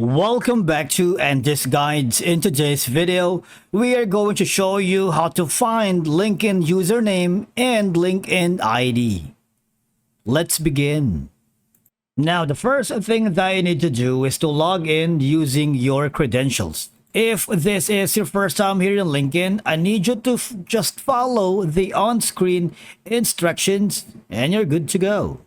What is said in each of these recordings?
Welcome back to Andy's Guides. In today's video, we are going to show you how to find LinkedIn username and LinkedIn ID. Let's begin. Now, the first thing that you need to do is to log in using your credentials. If this is your first time here in LinkedIn, I need you to just follow the on-screen instructions and you're good to go.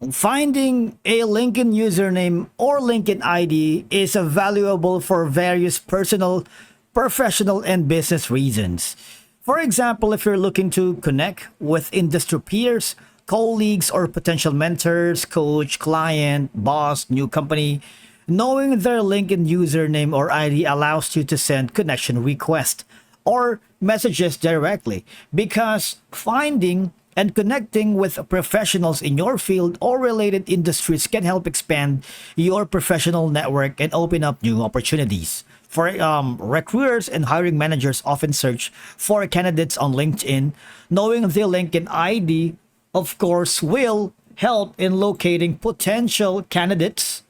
Finding a LinkedIn username or LinkedIn ID is valuable for various personal, professional, and business reasons. For example, if you're looking to connect with industry peers, colleagues, or potential mentors, coach, client, boss, new company, knowing their LinkedIn username or ID allows you to send connection requests or messages directly, because finding and connecting with professionals in your field or related industries can help expand your professional network and open up new opportunities. For recruiters and hiring managers often search for candidates on LinkedIn. Knowing the LinkedIn ID, of course, will help in locating potential candidates,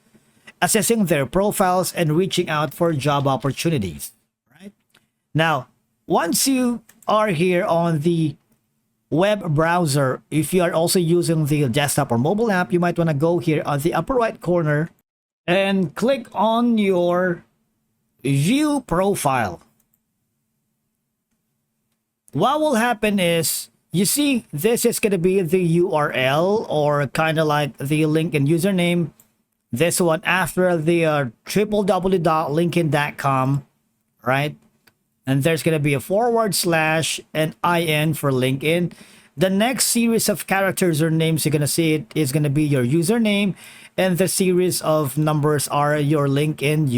assessing their profiles, and reaching out for job opportunities. Right? Now, once you are here on the web browser, if you are also using the desktop or mobile app, you might want to go here on the upper right corner and click on your view profile. What will happen is, you see, this is going to be the URL, or kind of like the LinkedIn username. This one after the www.linkedin.com, right? And there's going to be a / and IN for LinkedIn. The next series of characters or names you're going to see it is going to be your username, and the series of numbers are your LinkedIn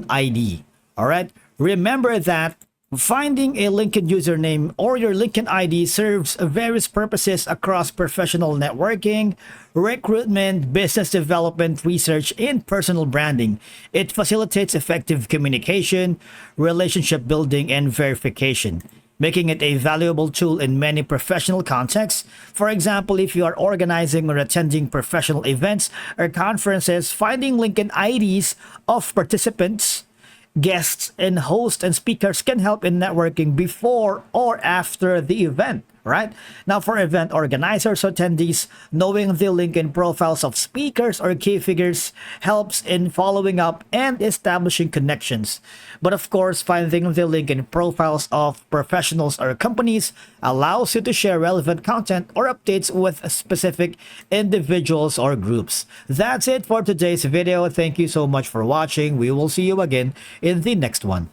ID. All right. Remember that finding a LinkedIn username or your LinkedIn ID serves various purposes across professional networking, recruitment, business development, research, and personal branding. It facilitates effective communication, relationship building, and verification, making it a valuable tool in many professional contexts. For example, if you are organizing or attending professional events or conferences, finding LinkedIn IDs of participants, guests, and hosts and speakers can help in networking before or after the event, right? Now, for event organizers or attendees, knowing the LinkedIn profiles of speakers or key figures helps in following up and establishing connections. But of course, finding the LinkedIn profiles of professionals or companies allows you to share relevant content or updates with specific individuals or groups. That's it for today's video. Thank you so much for watching. We will see you again in the next one.